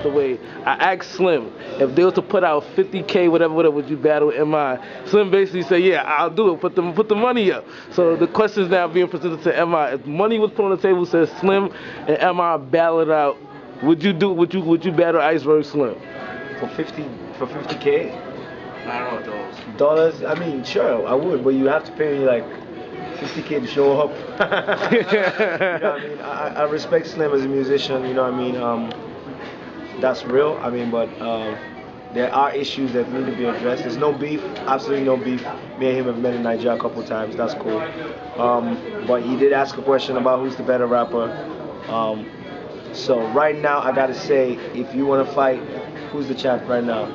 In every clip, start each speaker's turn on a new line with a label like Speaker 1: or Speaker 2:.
Speaker 1: passed away. I asked Slim if they were to put out 50K, whatever, would you battle MI? Slim basically said, yeah, I'll do it. Put the money up. So the question is now being presented to MI. If money was put on the table, says Slim and MI battle it out, would you battle Iceberg Slim?
Speaker 2: For 50K?
Speaker 3: I don't know those.
Speaker 2: Dollars? I mean, sure, I would, but you have to pay me like 50K to show up. You know what I mean? I respect Slim as a musician, you know what I mean? That's real, I mean, but there are issues that need to be addressed. There's no beef, absolutely no beef. Me and him have met in Nigeria a couple times, that's cool. But he did ask a question about who's the better rapper. So right now, I gotta say, if you wanna fight, who's the champ right now?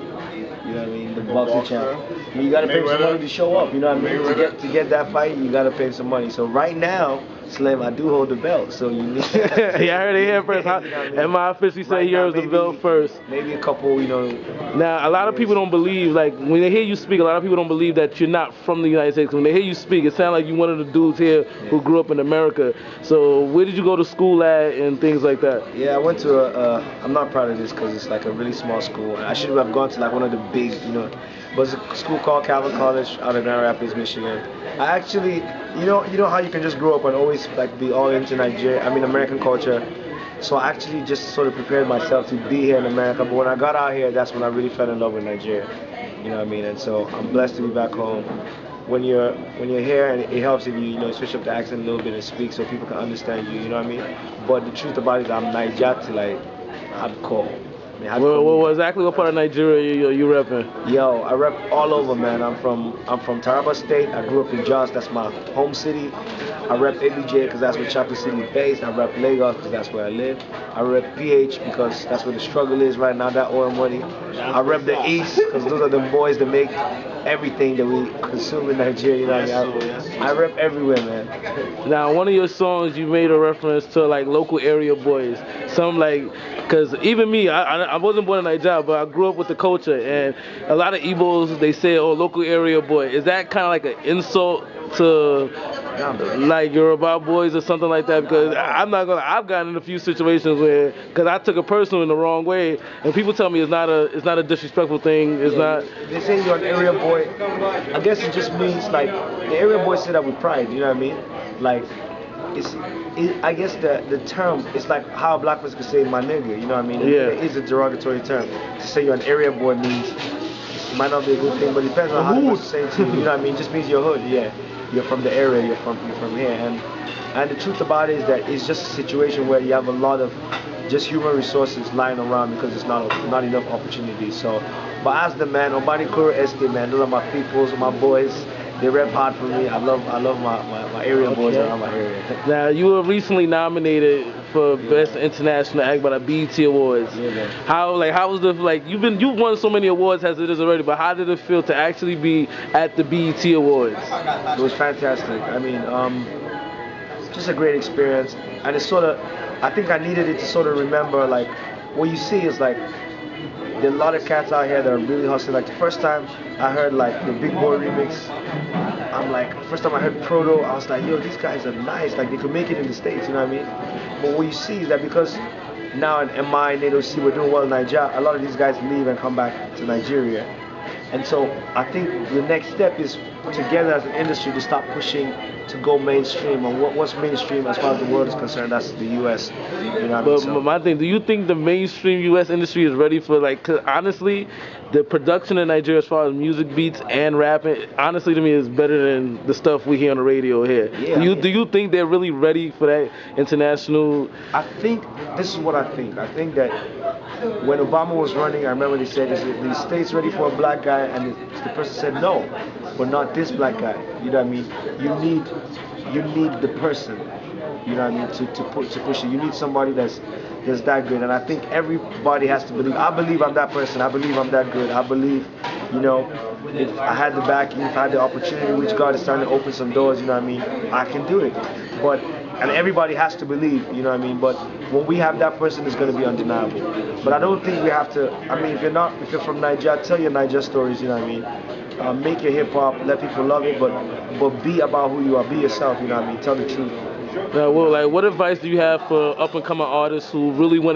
Speaker 2: You know what I mean? The boxing champ. You gotta pay some money to show up. You know what I mean? To get that fight, you gotta pay some money. So right now, Slim, I do hold the belt. So you need.
Speaker 1: Yeah, I heard it here first. MI officially say he holds the belt first.
Speaker 2: Maybe a couple, you know.
Speaker 1: Now, a lot of people don't believe, like, when they hear you speak, a lot of people don't believe that you're not from the United States. When they hear you speak, it sounds like you're one of the dudes here who grew up in America. So where did you go to school at and things like that?
Speaker 2: Yeah, I went to I'm not proud of this because it's like a really small school. I should have gone to like one of the big, you know, but it's a school called Calvin College out of Grand Rapids, Michigan. I actually, you know how you can just grow up and always like be all into Nigeria, I mean American culture. So I actually just sort of prepared myself to be here in America. But when I got out here, that's when I really fell in love with Nigeria. You know what I mean? And so I'm blessed to be back home. When you're here, and it helps if you switch up the accent a little bit and speak so people can understand you. You know what I mean? But the truth about it is I'm Nigerian, like hardcore.
Speaker 1: Well, exactly what part of Nigeria you repping?
Speaker 2: Yo, I rep all over, man. I'm from Taraba State. I grew up in Jos. That's my home city. I rep ABJ because that's where Chocolate City is based. I rep Lagos because that's where I live. I rep PH because that's where the struggle is right now, that oil money. I rep the East because those are the boys that make everything that we consume in Nigeria. You know what I mean? I rep everywhere, man.
Speaker 1: Now, one of your songs, you made a reference to like local area boys. Some like, because even me, I wasn't born in Nigeria, but I grew up with the culture, and a lot of Igbos, they say, oh, local area boy. Is that kind of like an insult to like Yoruba boys or something like that? Because I'm not gonna, I've gotten in a few situations where, because I took a person in the wrong way, and people tell me it's not a disrespectful thing. It's not.
Speaker 2: They say you're an area boy. I guess it just means like the area boy say that with pride. You know what I mean? Like. I guess the term is like how a black person could say my nigga, you know what I mean?
Speaker 1: Yeah.
Speaker 2: It is a derogatory term. To say you're an area boy means it might not be a good thing, but it depends on how you say it to you. You know what I mean? It just means you're hood, yeah. You're from the area, you're from here. And the truth about it is that it's just a situation where you have a lot of just human resources lying around because there's not enough opportunities. So, but as the man, Obani Kuro Estate, man, those are my peoples, my boys. They rep hard for me. I love my area boys around my area.
Speaker 1: Now, you were recently nominated for Best International Act by the BET Awards.
Speaker 2: Yeah, man.
Speaker 1: How was the, like, you've won so many awards as it is already, but how did it feel to actually be at the BET Awards?
Speaker 2: It was fantastic. I mean, just a great experience. And it's sort of, I think I needed it to sort of remember, like, what you see is like, there are a lot of cats out here that are really hustling. Like the first time I heard like the Big Boy remix, I'm like, first time I heard Proto, I was like, yo, these guys are nice. Like they could make it in the States, you know what I mean? But what you see is that because now in MI and NOC we're doing well in Nigeria, a lot of these guys leave and come back to Nigeria. And so I think the next step is together as an industry to stop pushing to go mainstream. And what's mainstream as far as the world is concerned, that's the US. You know what I mean?
Speaker 1: But my thing, do you think the mainstream US industry is ready for, like, 'cause honestly, the production in Nigeria as far as music beats and rapping, honestly to me is better than the stuff we hear on the radio here.
Speaker 2: Yeah,
Speaker 1: do you think they're really ready for that international?
Speaker 2: I think, this is what I think. I think that when Obama was running, I remember they said, is the state's ready for a black guy? And the person said no, but not this black guy. You know what I mean? You need the person. You know what I mean? To push it. You need somebody that's that good. And I think everybody has to believe. I believe I'm that person. I believe I'm that good. I believe, you know, if I had the backing, if I had the opportunity, which God is starting to open some doors, you know what I mean? I can do it. And everybody has to believe, you know what I mean? But when we have that person, it's going to be undeniable. But I don't think we have to, I mean, if you're from Nigeria, tell your Nigeria stories, you know what I mean? Make your hip hop, let people love it, but be about who you are, be yourself, you know what I mean? Tell the truth.
Speaker 1: Well, like, what advice do you have for up and coming artists who really want to